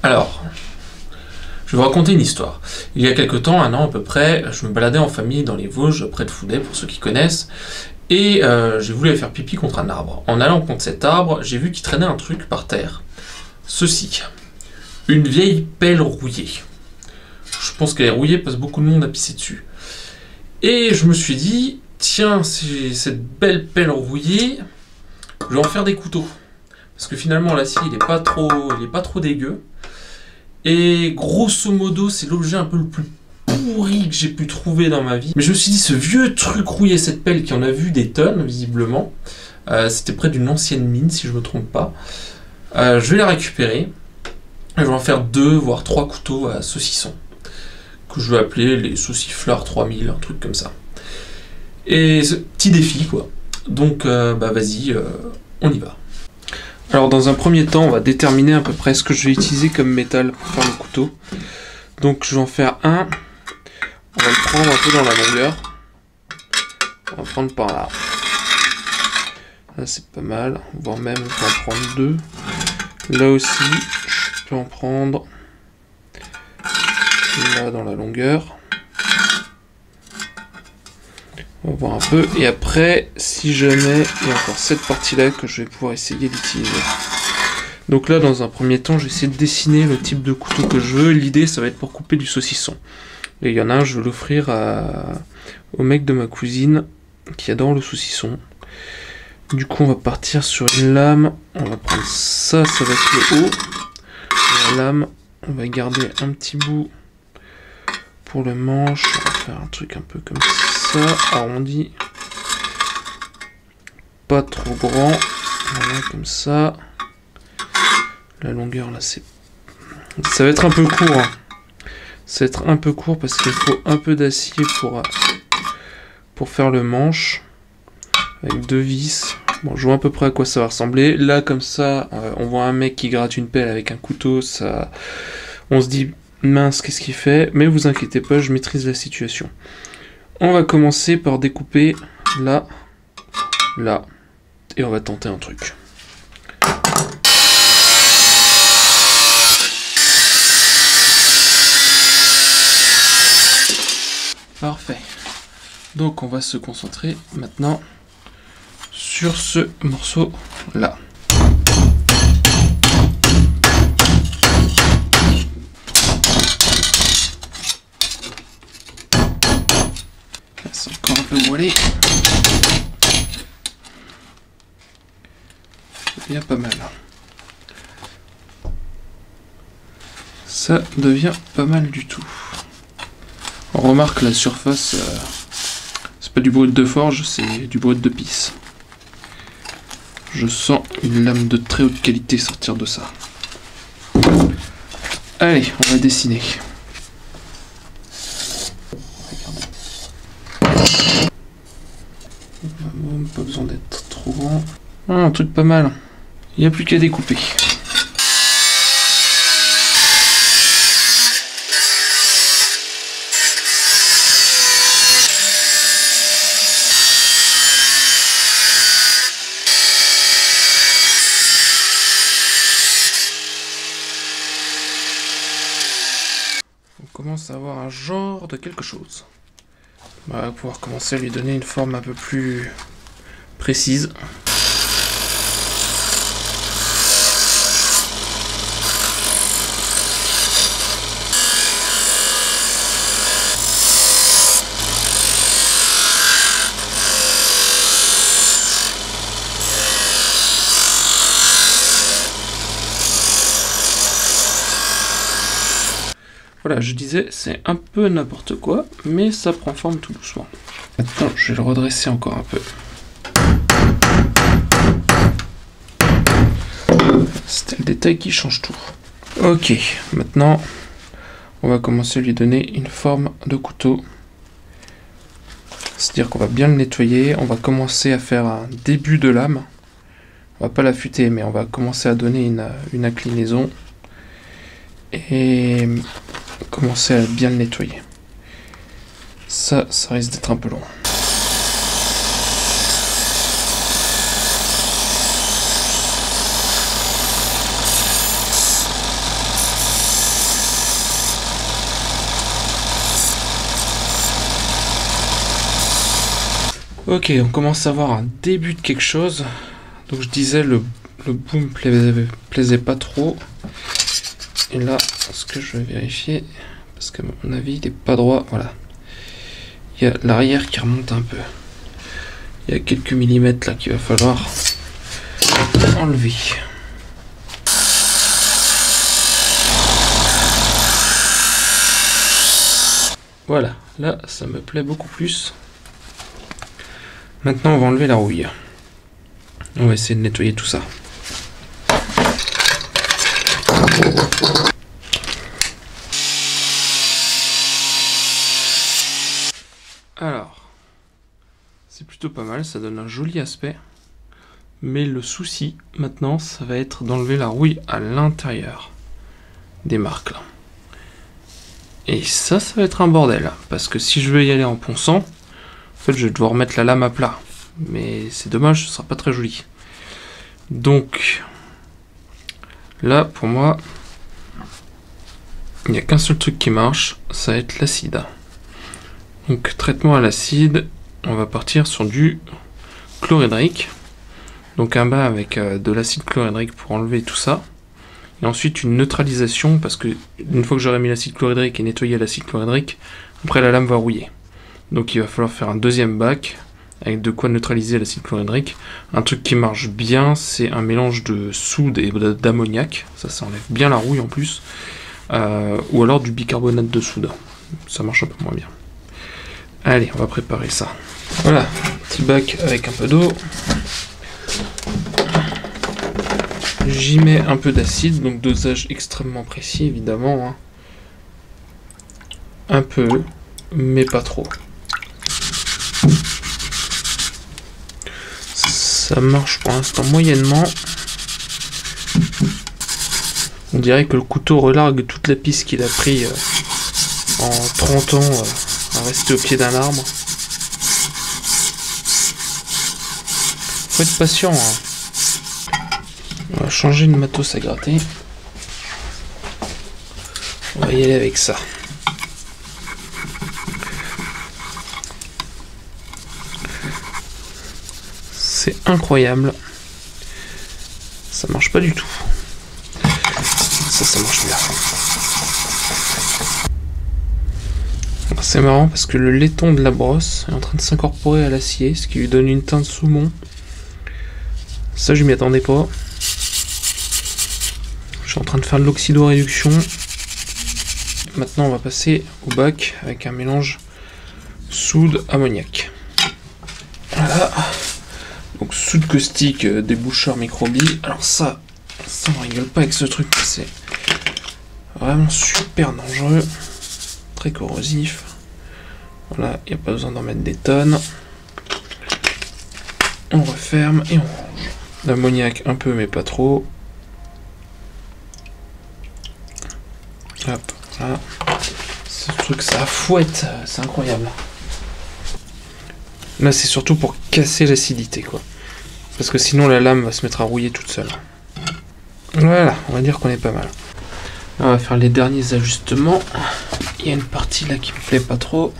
Alors, je vais vous raconter une histoire. Il y a quelque temps, 1 an à peu près, je me baladais en famille dans les Vosges, près de Fouday, pour ceux qui connaissent, et j'ai voulu aller faire pipi contre un arbre. En allant contre cet arbre, j'ai vu qu'il traînait un truc par terre. Ceci. Une vieille pelle rouillée. Je pense qu'elle est rouillée parce que beaucoup de monde a pissé dessus. Et je me suis dit, tiens, cette belle pelle rouillée, je vais en faire des couteaux. Parce que finalement, l'acier, il est pas trop dégueu. Et grosso modo, c'est l'objet un peu le plus pourri que j'ai pu trouver dans ma vie. Mais je me suis dit, ce vieux truc rouillé, cette pelle qui en a vu des tonnes, visiblement. C'était près d'une ancienne mine, si je me trompe pas. Je vais la récupérer. Je vais en faire 2, voire 3 couteaux à saucisson. Que je vais appeler les sauciflards 3000, un truc comme ça. Et ce petit défi, quoi. Donc, vas-y, on y va. Alors dans un premier temps, on va déterminer à peu près ce que je vais utiliser comme métal pour faire le couteau. Donc je vais en faire un. On va le prendre un peu dans la longueur. On va prendre par là. Là c'est pas mal. Voire même on peut en prendre 2. Là aussi, je peux en prendre là dans la longueur. On va voir un peu, et après, si jamais, il y a encore cette partie-là que je vais pouvoir essayer d'utiliser. Donc là, dans un premier temps, je vais essayer de dessiner le type de couteau que je veux. L'idée, ça va être pour couper du saucisson. Et il y en a un, je vais l'offrir au mec de ma cousine, qui adore le saucisson. Du coup, on va partir sur une lame. On va prendre ça, ça va être le haut. La lame, on va garder un petit bout pour le manche. On va faire un truc un peu comme ça, arrondi, pas trop grand, voilà, comme ça. La longueur là, ça va être un peu court, hein. Ça va être un peu court parce qu'il faut un peu d'acier pour faire le manche, avec 2 vis. Bon, je vois à peu près à quoi ça va ressembler. Là, comme ça, on voit un mec qui gratte une pelle avec un couteau, ça, on se dit mince, qu'est-ce qu'il fait? Mais vous inquiétez pas, je maîtrise la situation. On va commencer par découper là, là, et on va tenter un truc. Parfait. Donc on va se concentrer maintenant sur ce morceau là. C'est encore un peu voilé. C'est bien pas mal. Ça devient pas mal du tout. On remarque la surface, c'est pas du brut de forge, c'est du brut de pisse. Je sens une lame de très haute qualité sortir de ça. Allez, on va dessiner. Pas besoin d'être trop grand. Ah, un truc pas mal. Il n'y a plus qu'à découper. On commence à avoir un genre de quelque chose. On va pouvoir commencer à lui donner une forme un peu plus précise. Voilà, je disais, c'est un peu n'importe quoi, mais ça prend forme tout doucement. Maintenant, je vais le redresser encore un peu. C'était le détail qui change tout. Ok, maintenant, on va commencer à lui donner une forme de couteau. C'est-à-dire qu'on va bien le nettoyer, on va commencer à faire un début de lame. On va pas l'affûter, mais on va commencer à donner une inclinaison. Et commencer à bien le nettoyer. Ça risque d'être un peu long. Ok, on commence à voir un début de quelque chose. Donc je disais le bout me plaisait pas trop. Et là, ce que je vais vérifier, parce qu'à mon avis il est pas droit, voilà. Il y a l'arrière qui remonte un peu. Il y a quelques millimètres là qu'il va falloir enlever. Voilà, là ça me plaît beaucoup plus. Maintenant on va enlever la rouille. On va essayer de nettoyer tout ça. Alors, c'est plutôt pas mal, ça donne un joli aspect. Mais le souci maintenant, ça va être d'enlever la rouille à l'intérieur des marques là. Et ça va être un bordel, parce que si je veux y aller en ponçant, en fait je vais devoir mettre la lame à plat. Mais c'est dommage, ce sera pas très joli. Donc, là pour moi, il n'y a qu'un seul truc qui marche, ça va être l'acide. Donc traitement à l'acide, on va partir sur du chlorhydrique. Donc un bain avec de l'acide chlorhydrique pour enlever tout ça. Et ensuite une neutralisation, parce que une fois que j'aurai mis l'acide chlorhydrique et nettoyé l'acide chlorhydrique, après la lame va rouiller. Donc il va falloir faire un deuxième bac avec de quoi neutraliser l'acide chlorhydrique. Un truc qui marche bien, c'est un mélange de soude et d'ammoniac. Ça enlève bien la rouille en plus. Ou alors du bicarbonate de soude. Ça marche un peu moins bien. Allez, on va préparer ça. Voilà, petit bac avec un peu d'eau. J'y mets un peu d'acide, donc dosage extrêmement précis évidemment. Hein. Un peu, mais pas trop. Ça marche pour l'instant moyennement. On dirait que le couteau relargue toute la piste qu'il a pris en 30 ans à rester au pied d'un arbre. Faut être patient. Hein. On va changer de matos à gratter. On va y aller avec ça. C'est incroyable. Ça marche pas du tout. Ça marche bien. C'est marrant parce que le laiton de la brosse est en train de s'incorporer à l'acier, ce qui lui donne une teinte saumon. Ça, je m'y attendais pas. Je suis en train de faire de l'oxydoréduction. Maintenant, on va passer au bac avec un mélange soude-ammoniac. Voilà. Donc, soude caustique, déboucheur microbie. Alors ça on rigole pas avec ce truc. C'est vraiment super dangereux. Très corrosif. Voilà, il n'y a pas besoin d'en mettre des tonnes. On referme et on range. L'ammoniac un peu mais pas trop. Hop, voilà. Ce truc ça fouette, c'est incroyable. Là c'est surtout pour casser l'acidité quoi. Parce que sinon la lame va se mettre à rouiller toute seule. Voilà, on va dire qu'on est pas mal. Là, on va faire les derniers ajustements. Il y a une partie là qui me plaît pas trop.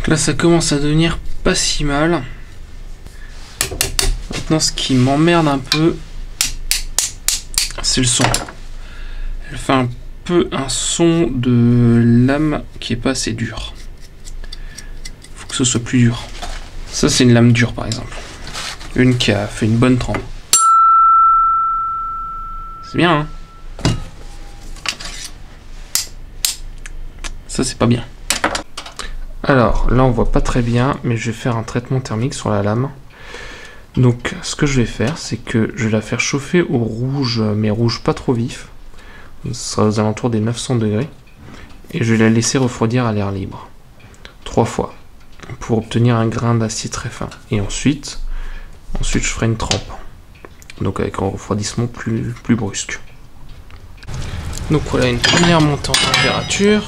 Là ça commence à devenir pas si mal. Maintenant ce qui m'emmerde un peu, c'est le son. Elle fait un peu un son de lame qui est pas assez dur. Faut que ce soit plus dur. Ça c'est une lame dure par exemple. Une qui a fait une bonne trempe. C'est bien hein. Ça c'est pas bien. Alors là on voit pas très bien, mais je vais faire un traitement thermique sur la lame. Donc ce que je vais faire, c'est que je vais la faire chauffer au rouge, mais rouge pas trop vif. Ce sera aux alentours des 900 degrés. Et je vais la laisser refroidir à l'air libre. 3 fois. Pour obtenir un grain d'acier très fin. Et ensuite je ferai une trempe. donc avec un refroidissement plus brusque. Donc voilà une première montée en température.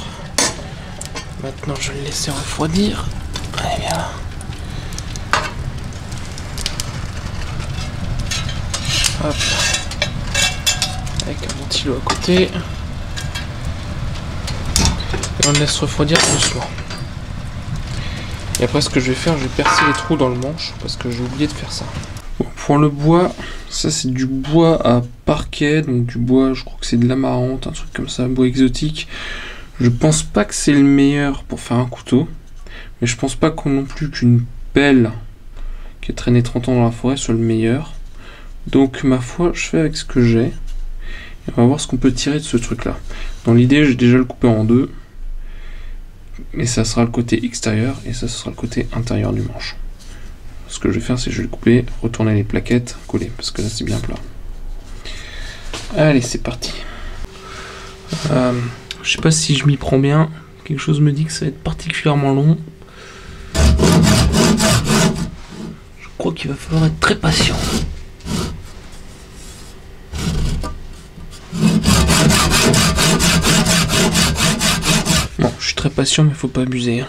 Maintenant je vais le laisser refroidir. Allez, viens là. Hop. Avec un ventilo à côté. Et on le laisse refroidir doucement. Et après ce que je vais faire, je vais percer les trous dans le manche parce que j'ai oublié de faire ça. Bon, pour le bois, ça c'est du bois à parquet, donc du bois, je crois que c'est de l'amarante, un truc comme ça, un bois exotique. Je pense pas que c'est le meilleur pour faire un couteau, mais je pense pas non plus qu'une pelle qui a traîné 30 ans dans la forêt soit le meilleur. Donc ma foi, je fais avec ce que j'ai. Et on va voir ce qu'on peut tirer de ce truc là. Dans l'idée, j'ai déjà le coupé en deux. Mais ça sera le côté extérieur et ça sera le côté intérieur du manche. Ce que je vais faire, c'est que je vais le couper, retourner les plaquettes, coller, parce que là c'est bien plat. Allez, c'est parti. Je sais pas si je m'y prends bien. Quelque chose me dit que ça va être particulièrement long. Je crois qu'il va falloir être très patient. Bon, je suis très patient, mais faut pas abuser.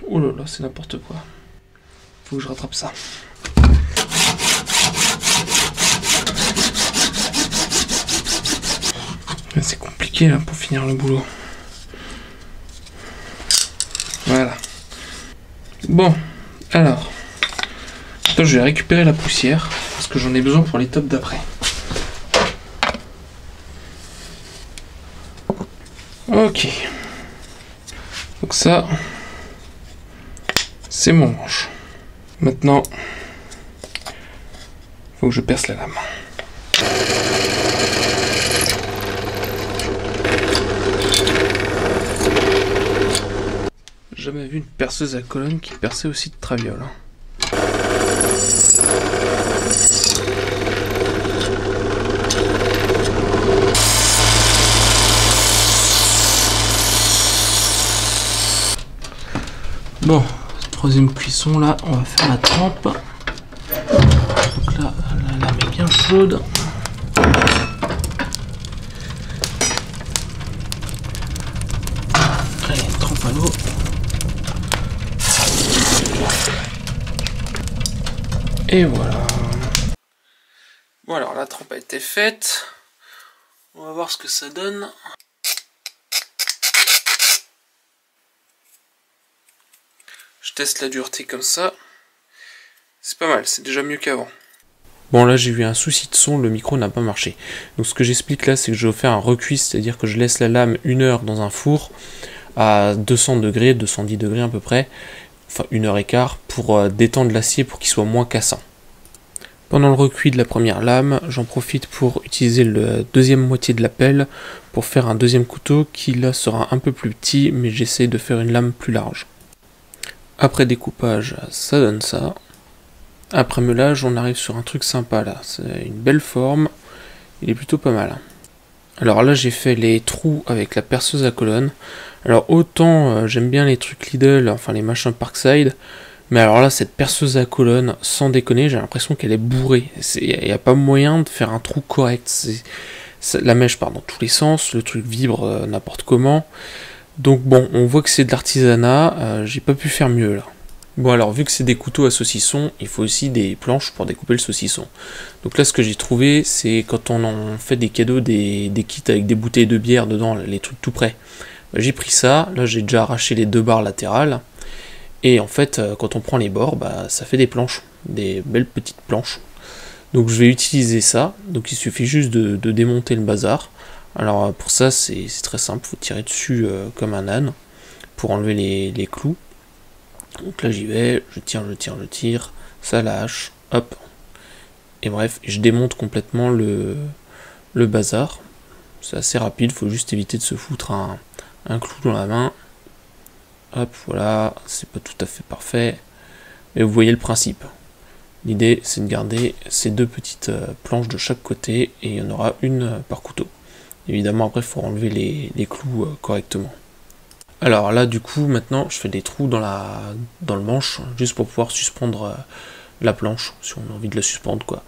Oh là là, c'est n'importe quoi. Faut que je rattrape ça. C'est compliqué là pour finir le boulot. Voilà. Bon, alors. Attends, je vais récupérer la poussière parce que j'en ai besoin pour l'étape d'après. Ok. Donc ça, c'est mon manche. Maintenant, faut que je perce la lame. J'ai jamais vu une perceuse à colonne qui perçait aussi de traviole. Bon, troisième cuisson là, on va faire la trempe. Donc là, la lame est bien chaude. Allez, trempe à l'eau. Et voilà. Bon alors la trempe a été faite. On va voir ce que ça donne. Je teste la dureté comme ça. C'est pas mal, c'est déjà mieux qu'avant. Bon là j'ai eu un souci de son, le micro n'a pas marché. Donc ce que j'explique là, c'est que je vais faire un recuit, c'est-à-dire que je laisse la lame 1 heure dans un four à 200 degrés, 210 degrés à peu près, enfin 1h15 pour détendre l'acier pour qu'il soit moins cassant. Pendant le recuit de la première lame, j'en profite pour utiliser la deuxième moitié de la pelle pour faire un deuxième couteau qui là sera un peu plus petit, mais j'essaie de faire une lame plus large. Après découpage, ça donne ça. Après meulage, on arrive sur un truc sympa là. C'est une belle forme. Il est plutôt pas mal. Alors là, j'ai fait les trous avec la perceuse à colonne. Alors autant j'aime bien les trucs Lidl, enfin les machins Parkside. Mais alors là, cette perceuse à colonne, sans déconner, j'ai l'impression qu'elle est bourrée. Il n'y a pas moyen de faire un trou correct. La mèche part dans tous les sens. Le truc vibre n'importe comment. Donc bon, on voit que c'est de l'artisanat, j'ai pas pu faire mieux là. Bon alors, vu que c'est des couteaux à saucisson, il faut aussi des planches pour découper le saucisson. Donc là, ce que j'ai trouvé, c'est quand on en fait des cadeaux, des kits avec des bouteilles de bière dedans, les trucs tout prêts. J'ai pris ça, là j'ai déjà arraché les 2 barres latérales, et en fait, quand on prend les bords, ça fait des planches, des belles petites planches. Donc je vais utiliser ça, donc il suffit juste de démonter le bazar. Alors pour ça c'est très simple, il faut tirer dessus comme un âne pour enlever les clous. Donc là j'y vais, je tire, ça lâche, hop. Et bref, je démonte complètement le bazar. C'est assez rapide, il faut juste éviter de se foutre un clou dans la main. Hop, voilà, c'est pas tout à fait parfait. Mais vous voyez le principe. L'idée c'est de garder ces 2 petites planches de chaque côté et il y en aura une par couteau. Évidemment après il faut enlever les clous correctement. Alors là, du coup, maintenant, je fais des trous dans le manche, juste pour pouvoir suspendre la planche, si on a envie de la suspendre, quoi.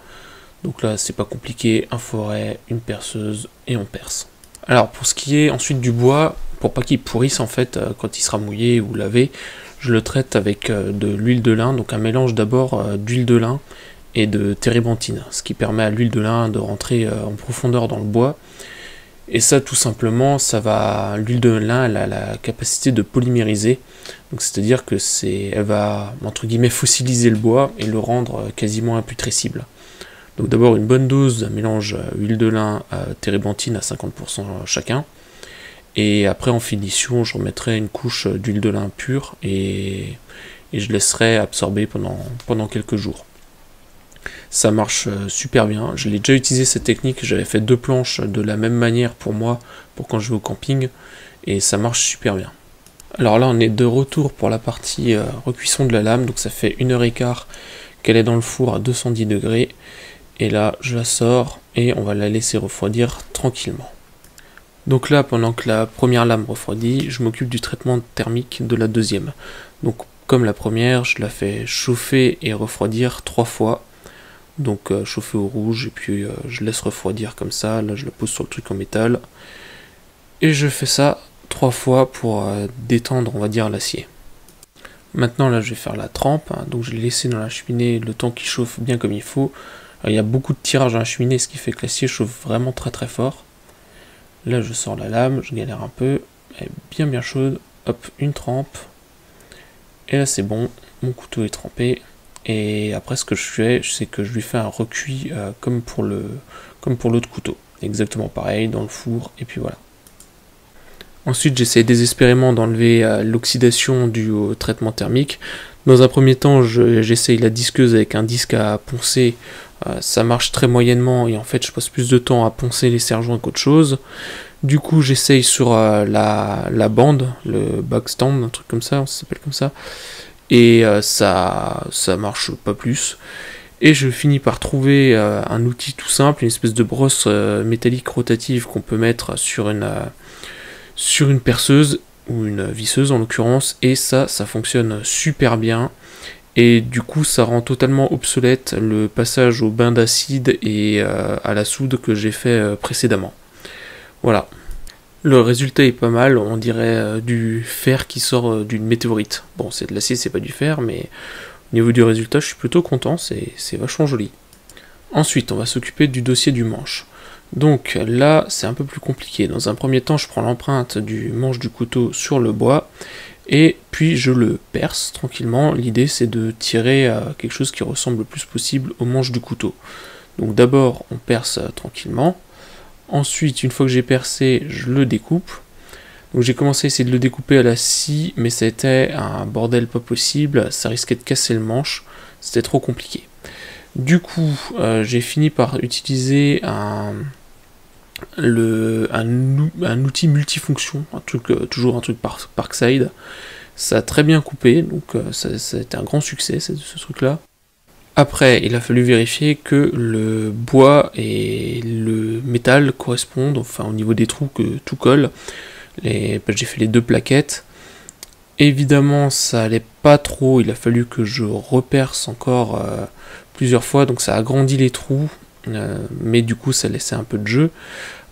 Donc là, c'est pas compliqué, un foret, une perceuse, et on perce. Alors, pour ce qui est ensuite du bois, pour pas qu'il pourrisse, en fait, quand il sera mouillé ou lavé, je le traite avec de l'huile de lin, donc un mélange d'abord d'huile de lin et de térébenthine, ce qui permet à l'huile de lin de rentrer en profondeur dans le bois. Et ça, tout simplement, l'huile de lin, elle a la capacité de polymériser, donc c'est-à-dire que elle va entre guillemets fossiliser le bois et le rendre quasiment imputrescible. Donc d'abord une bonne dose d'un mélange huile de lin, térébenthine à 50% chacun, et après en finition, je remettrai une couche d'huile de lin pure et je laisserai absorber pendant quelques jours. Ça marche super bien. Je l'ai déjà utilisé cette technique, j'avais fait 2 planches de la même manière pour moi, pour quand je vais au camping, et ça marche super bien. Alors là on est de retour pour la partie recuisson de la lame, donc ça fait 1h15 qu'elle est dans le four à 210 degrés, et là je la sors et on va la laisser refroidir tranquillement. Donc là, pendant que la première lame refroidit, je m'occupe du traitement thermique de la deuxième. Donc comme la première, je la fais chauffer et refroidir 3 fois. Donc chauffer au rouge et puis je laisse refroidir comme ça. Là je la pose sur le truc en métal. Et je fais ça 3 fois pour détendre, on va dire, l'acier. Maintenant là je vais faire la trempe. Donc je l'ai laissé dans la cheminée le temps qu'il chauffe bien comme il faut. Alors, il y a beaucoup de tirage dans la cheminée, ce qui fait que l'acier chauffe vraiment très très fort. Là je sors la lame, je galère un peu. Elle est bien chaude. Hop, une trempe. Et là c'est bon, mon couteau est trempé. Et après ce que je fais, c'est que je lui fais un recuit comme pour l'autre couteau. Exactement pareil, dans le four, et puis voilà. Ensuite j'essaie désespérément d'enlever l'oxydation due au traitement thermique. Dans un premier temps, j'essaye la disqueuse avec un disque à poncer. Ça marche très moyennement et en fait je passe plus de temps à poncer les serre-joints qu'autre chose. Du coup j'essaye sur la bande, le backstand, un truc comme ça, ça s'appelle comme ça. Et ça marche pas plus. Et je finis par trouver un outil tout simple, une espèce de brosse métallique rotative qu'on peut mettre sur une perceuse ou une visseuse en l'occurrence, et ça fonctionne super bien. Et du coup ça rend totalement obsolète le passage au bain d'acide et à la soude que j'ai fait précédemment. Voilà. Le résultat est pas mal, on dirait du fer qui sort d'une météorite. Bon, c'est de l'acier, c'est pas du fer, mais au niveau du résultat, je suis plutôt content, c'est vachement joli. Ensuite, on va s'occuper du dossier du manche. Donc là, c'est un peu plus compliqué. Dans un premier temps, je prends l'empreinte du manche du couteau sur le bois, et puis je le perce tranquillement. L'idée, c'est de tirer quelque chose qui ressemble le plus possible au manche du couteau. Donc d'abord, on perce tranquillement. Ensuite, une fois que j'ai percé, je le découpe. Donc j'ai commencé à essayer de le découper à la scie, mais c'était un bordel pas possible, ça risquait de casser le manche, c'était trop compliqué. Du coup, j'ai fini par utiliser un outil multifonction, toujours un truc Parkside. Ça a très bien coupé, donc ça a été un grand succès ce truc-là. Après, il a fallu vérifier que le bois et le métal correspondent, enfin au niveau des trous, que tout colle. J'ai fait les 2 plaquettes. Évidemment, ça allait pas trop, il a fallu que je reperce encore plusieurs fois, donc ça a agrandi les trous, mais du coup ça laissait un peu de jeu.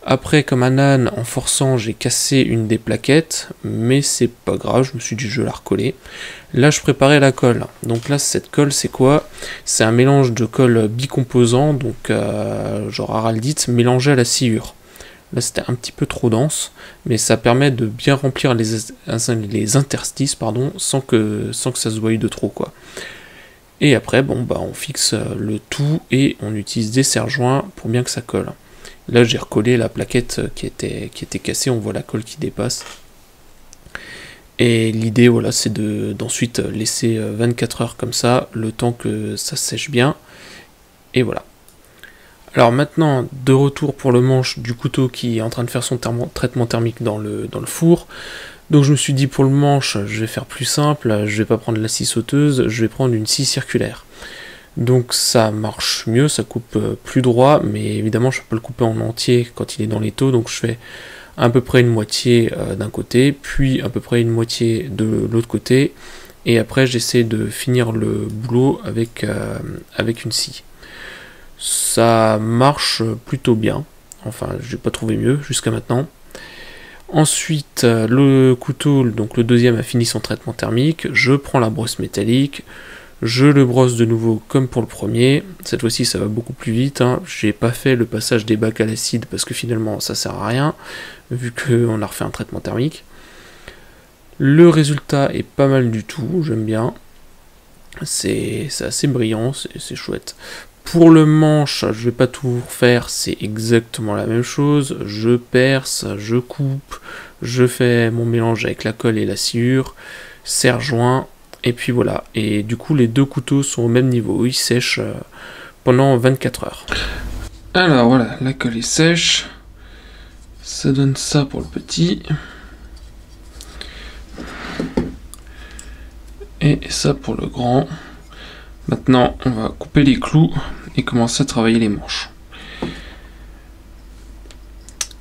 Après, comme un âne, en forçant, j'ai cassé une des plaquettes, mais c'est pas grave, je me suis dit je vais la recoller. Là, je préparais la colle. Donc là, cette colle, c'est quoi? C'est un mélange de colle bicomposant, donc genre araldite, mélangé à la sciure. Là, c'était un petit peu trop dense, mais ça permet de bien remplir les interstices, sans que ça se voie de trop, quoi. Et après, bon, bah, on fixe le tout et on utilise des serre-joints pour bien que ça colle. Là, j'ai recollé la plaquette qui était cassée, on voit la colle qui dépasse. Et l'idée, voilà, c'est d'ensuite laisser 24 heures comme ça, le temps que ça sèche bien. Et voilà. Alors maintenant, de retour pour le manche du couteau qui est en train de faire son traitement thermique dans le four. Donc je me suis dit, pour le manche, je vais faire plus simple, je vais pas prendre la scie sauteuse, je vais prendre une scie circulaire. Donc ça marche mieux, ça coupe plus droit, mais évidemment je peux pas le couper en entier quand il est dans l'étau, donc je fais à peu près une moitié d'un côté, puis à peu près une moitié de l'autre côté, et après j'essaie de finir le boulot avec une scie. Ça marche plutôt bien, enfin j'ai pas trouvé mieux jusqu'à maintenant. Ensuite, le couteau, donc le deuxième, a fini son traitement thermique. Je prends la brosse métallique, je le brosse de nouveau comme pour le premier. Cette fois-ci, ça va beaucoup plus vite. Hein. J'ai pas fait le passage des bacs à l'acide parce que finalement, ça sert à rien, vu qu'on a refait un traitement thermique. Le résultat est pas mal du tout, j'aime bien. C'est assez brillant, c'est chouette. Pour le manche, je vais pas tout refaire, c'est exactement la même chose. Je perce, je coupe, je fais mon mélange avec la colle et la sciure, serre-joint, et puis voilà. Et du coup, les deux couteaux sont au même niveau, ils sèchent pendant 24 heures. Alors voilà, la colle est sèche. Ça donne ça pour le petit. Et ça pour le grand. Maintenant, on va couper les clous et commencer à travailler les manches.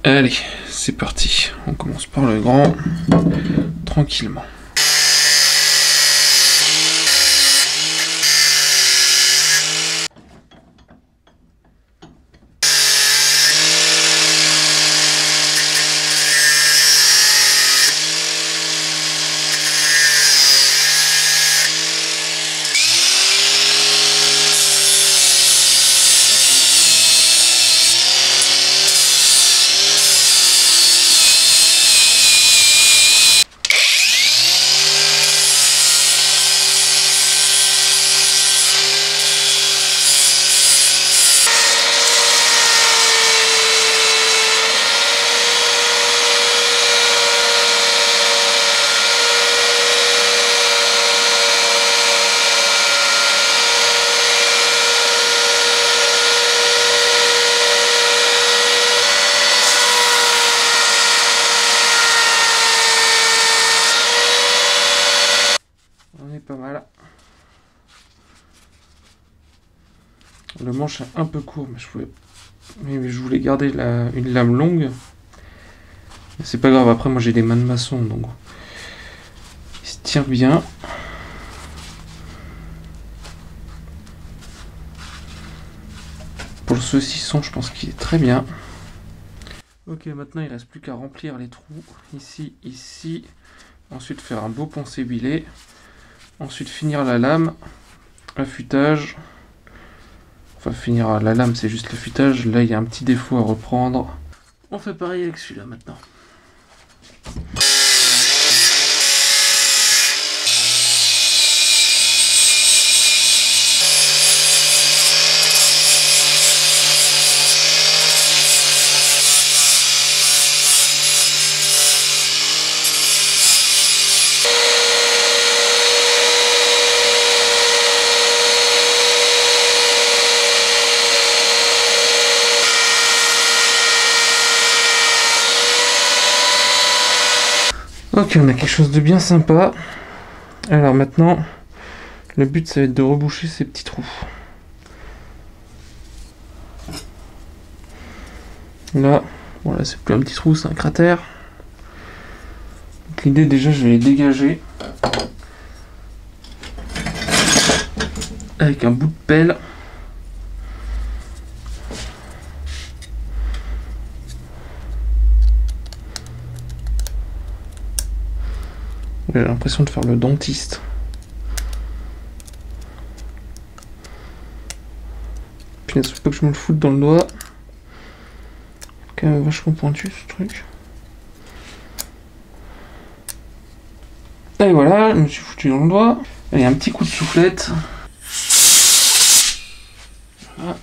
Allez, c'est parti. On commence par le grand, tranquillement. Pas mal. Le manche est un peu court, mais je voulais garder une lame longue. C'est pas grave, après moi j'ai des mains de maçon, donc il se tire bien. Pour le saucisson, je pense qu'il est très bien. Ok, maintenant il reste plus qu'à remplir les trous. Ici, ici. Ensuite faire un beau poncer huilé. Ensuite finir la lame, affûtage. Enfin finir la lame, c'est juste l'affûtage. Là il y a un petit défaut à reprendre. On fait pareil avec celui-là maintenant. Ok, on a quelque chose de bien sympa. Alors maintenant, le but ça va être de reboucher ces petits trous. Là, bon là c'est plus un petit trou, c'est un cratère. L'idée déjà, je vais les dégager avec un bout de pelle. J'ai l'impression de faire le dentiste. Puis il faut pas que je me le foute dans le doigt. Quand même vachement pointu ce truc. Et voilà, je me suis foutu dans le doigt. Allez, un petit coup de soufflette. Voilà.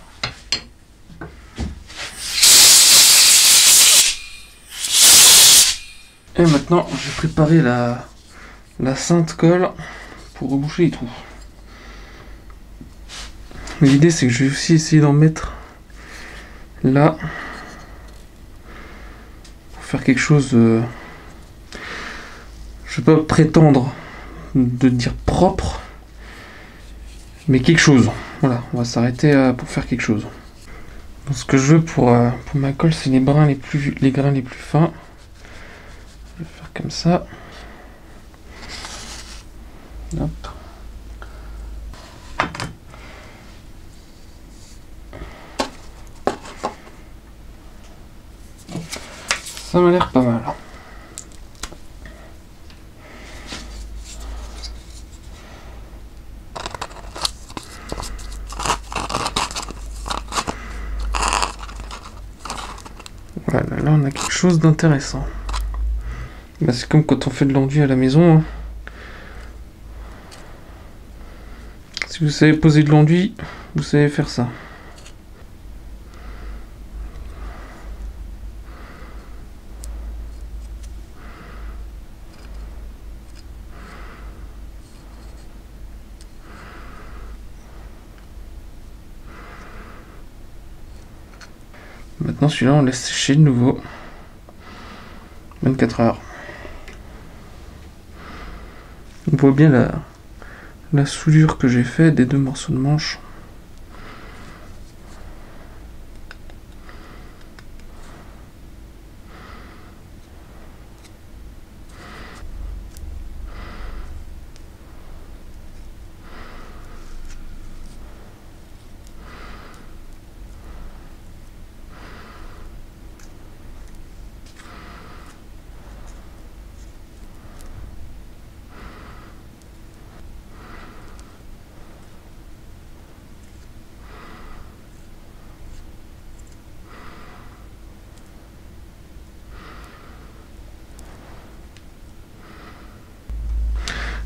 Et maintenant, je vais préparer la sainte colle pour reboucher les trous. L'idée c'est que je vais aussi essayer d'en mettre là pour faire quelque chose je vais pas prétendre de dire propre, mais quelque chose. Voilà, on va s'arrêter pour faire quelque chose. Donc, ce que je veux pour ma colle, c'est les grains les plus fins. comme ça. Hop. Ça m'a l'air pas mal. Voilà, là on a quelque chose d'intéressant. Bah, c'est comme quand on fait de l'enduit à la maison. Hein. Si vous savez poser de l'enduit, vous savez faire ça. Maintenant celui-là on laisse sécher de nouveau 24 heures. On voit bien la soudure que j'ai fait des deux morceaux de manche.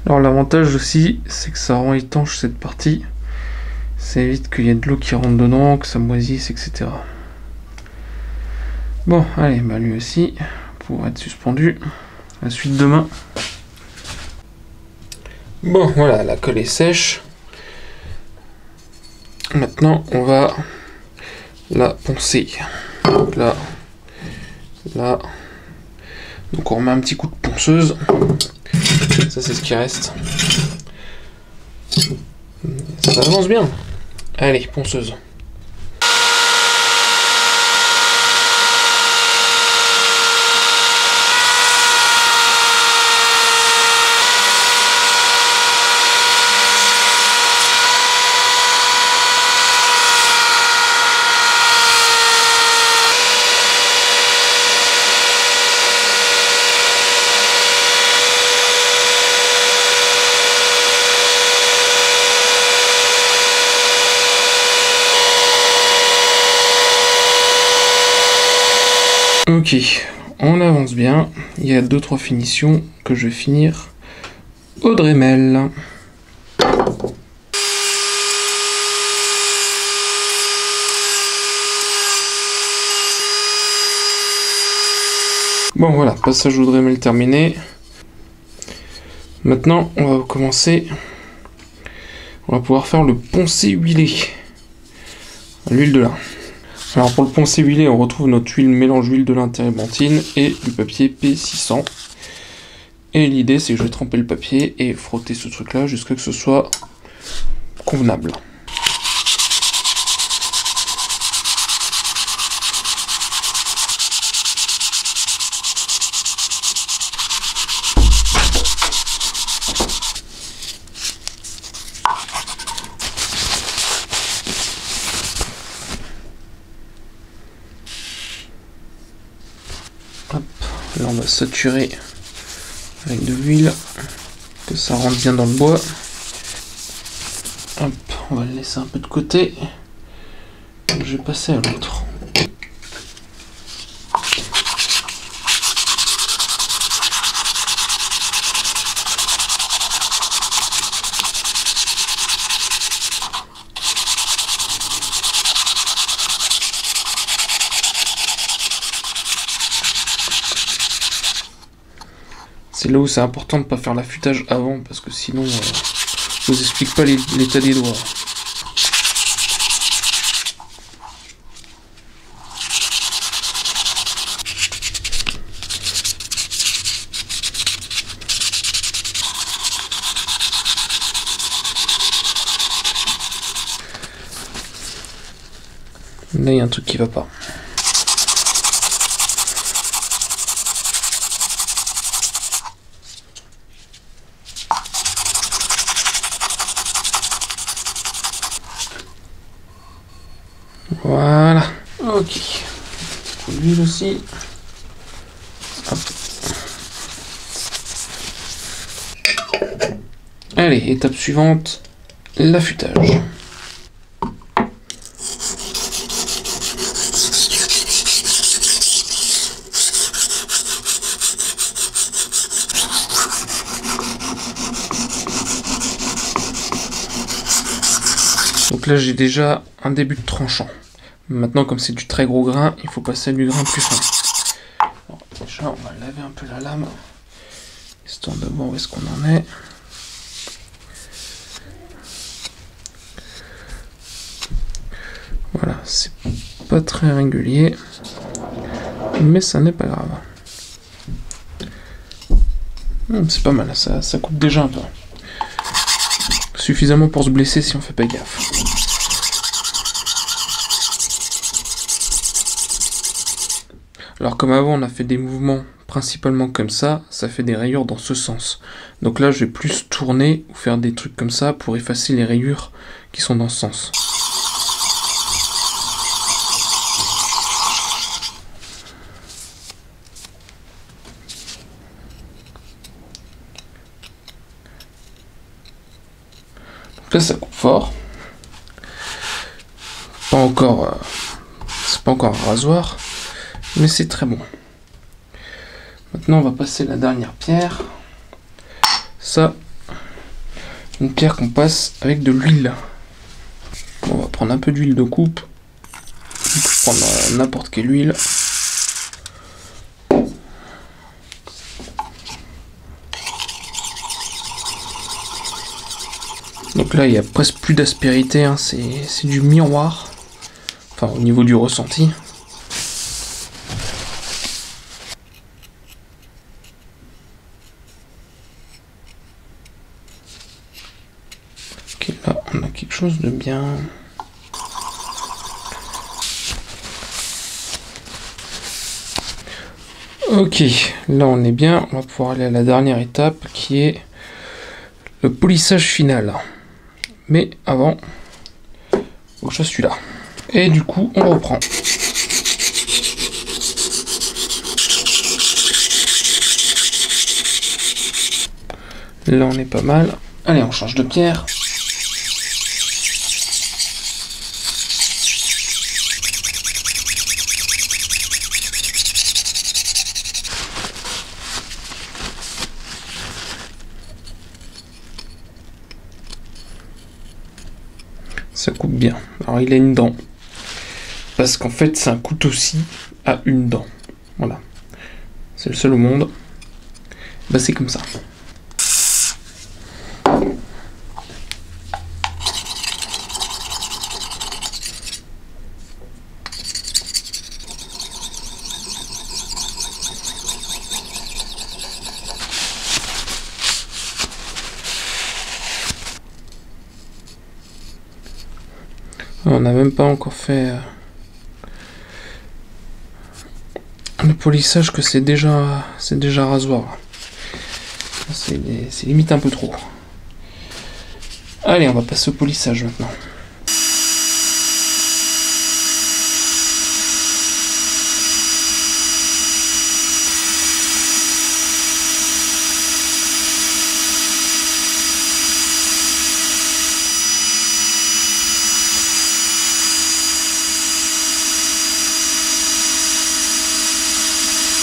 Alors l'avantage aussi, c'est que ça rend étanche cette partie. Ça évite qu'il y ait de l'eau qui rentre dedans, que ça moisisse, etc. Bon, allez, bah lui aussi, pour être suspendu. La suite demain. Bon, voilà, la colle est sèche. Maintenant, on va la poncer. Donc là, là. Donc on remet un petit coup de ponceuse. Ça c'est ce qui reste. Ça avance bien. Allez, ponceuse. Ok, on avance bien. Il y a 2-3 finitions que je vais finir au Dremel. Bon voilà, passage au Dremel terminé. Maintenant, on va commencer. On va pouvoir faire le poncer huilé à l'huile de lin. Alors pour le poncer huilé, on retrouve notre huile mélange huile de lin térébenthine et du papier P600. Et l'idée c'est que je vais tremper le papier et frotter ce truc là jusqu'à ce que ce soit convenable. Hop, là on va saturer avec de l'huile, que ça rentre bien dans le bois. Hop, on va le laisser un peu de côté. Je vais passer à l'autre. C'est là où c'est important de ne pas faire l'affûtage avant, parce que sinon, je vous explique pas l'état des doigts. Là, il y a un truc qui va pas. Voilà. Ok. L'huile aussi. Hop. Allez, étape suivante, l'affûtage. Donc là j'ai déjà un début de tranchant. Maintenant comme c'est du très gros grain, il faut passer à du grain plus fin. Alors, déjà on va laver un peu la lame, histoire de voir où est-ce qu'on en est. Voilà, c'est pas très régulier, mais ça n'est pas grave. C'est pas mal, ça coupe déjà un peu. Suffisamment pour se blesser si on fait pas gaffe. Alors comme avant on a fait des mouvements principalement comme ça fait des rayures dans ce sens. Donc là je vais plus tourner ou faire des trucs comme ça pour effacer les rayures qui sont dans ce sens. Donc là ça coupe fort. C'est pas encore un rasoir, mais c'est très bon. Maintenant on va passer la dernière pierre. Ça, une pierre qu'on passe avec de l'huile. On va prendre un peu d'huile de coupe. On peut prendre n'importe quelle huile. Donc là il n'y a presque plus d'aspérité, hein. C'est du miroir. Enfin au niveau du ressenti. Ok, là on a quelque chose de bien. Ok, là on est bien, on va pouvoir aller à la dernière étape qui est le polissage final. Mais avant, faut que je fasse celui-là. Et du coup, on reprend. Là on est pas mal. Allez, on change de pierre. Ça coupe bien. Alors il a une dent. Parce qu'en fait c'est un couteau-ci à une dent. Voilà. C'est le seul au monde. Bah c'est comme ça. On n'a même pas encore fait le polissage que c'est déjà rasoir. C'est limite un peu trop. Allez, on va passer au polissage maintenant.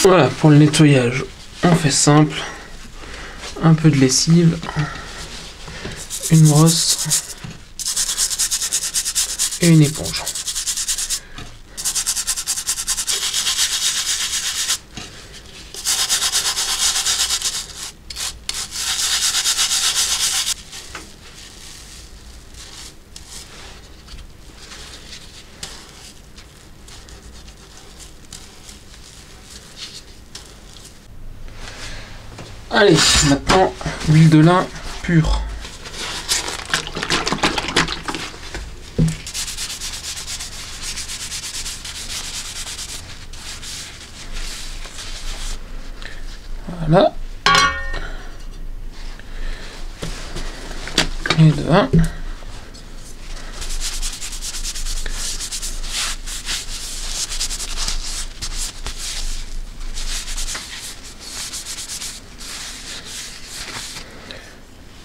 Voilà, pour le nettoyage, on fait simple. Un peu de lessive, une brosse et une éponge. Allez, maintenant, l'huile de lin pure. Voilà. Et de 1.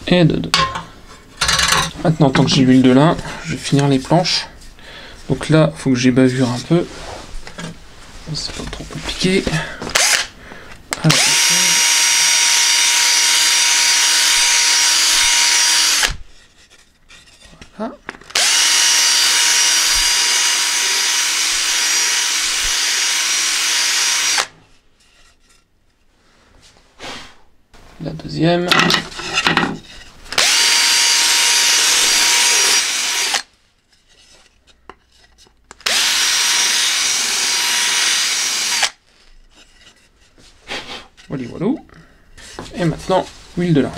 et de 2. Maintenant, tant que j'ai l'huile de lin, je vais finir les planches. Donc là, il faut que j'ébavure un peu. C'est pas trop compliqué. Alors, voilà. La deuxième. Voilà, voilà. Et maintenant, huile de lin.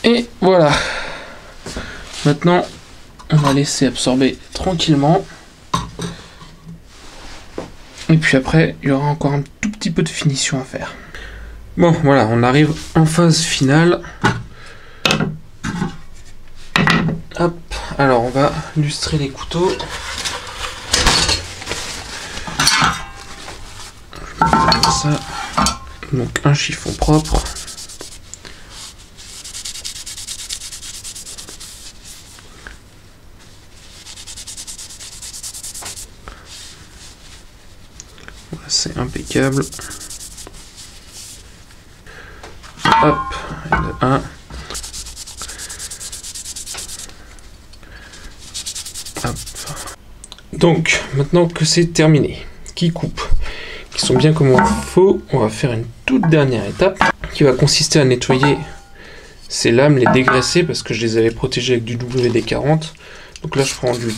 Et voilà. Maintenant, on va laisser absorber tranquillement. Et puis après, il y aura encore un tout petit peu de finition à faire. Bon, voilà, on arrive en phase finale. Hop, alors on va lustrer les couteaux. Comme ça. Donc un chiffon propre. C'est impeccable. Hop, de 1. Hop. Donc, maintenant que c'est terminé, qui coupe, qui sont bien comme il faut, on va faire une toute dernière étape qui va consister à nettoyer ces lames, les dégraisser parce que je les avais protégées avec du WD-40. Donc là, je prends du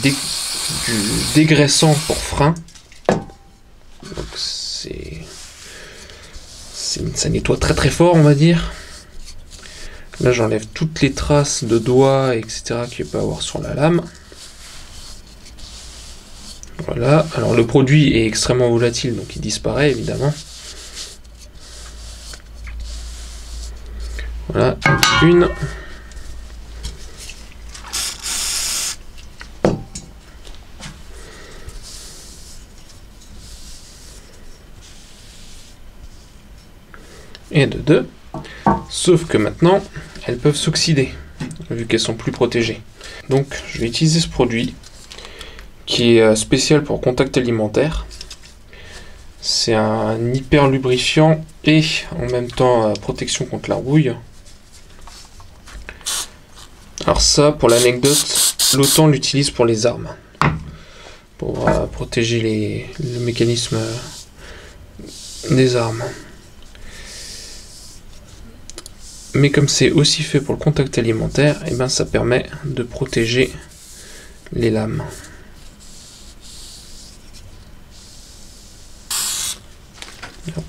dégraissant pour frein. Donc ça nettoie très très fort, on va dire. Là, j'enlève toutes les traces de doigts, etc. qu'il peut y avoir sur la lame. Voilà. Alors le produit est extrêmement volatile, donc il disparaît évidemment. Voilà, une. Et de 2. Sauf que maintenant, elles peuvent s'oxyder, vu qu'elles sont plus protégées. Donc, je vais utiliser ce produit, qui est spécial pour contact alimentaire. C'est un hyper lubrifiant et en même temps protection contre la rouille. Alors ça, pour l'anecdote, l'OTAN l'utilise pour les armes, pour protéger le mécanisme des armes. Mais comme c'est aussi fait pour le contact alimentaire, et ben ça permet de protéger les lames. Hop.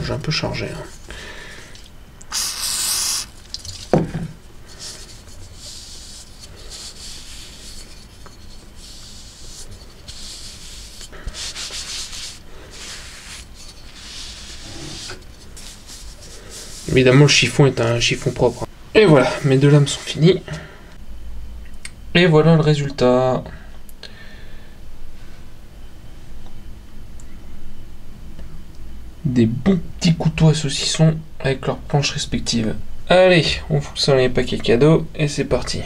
J'ai un peu chargé. Évidemment, le chiffon est un chiffon propre. Et voilà, mes deux lames sont finies. Et voilà le résultat. Des bons petits couteaux à saucisson avec leurs planches respectives. Allez, on fout ça dans les paquets cadeaux et c'est parti.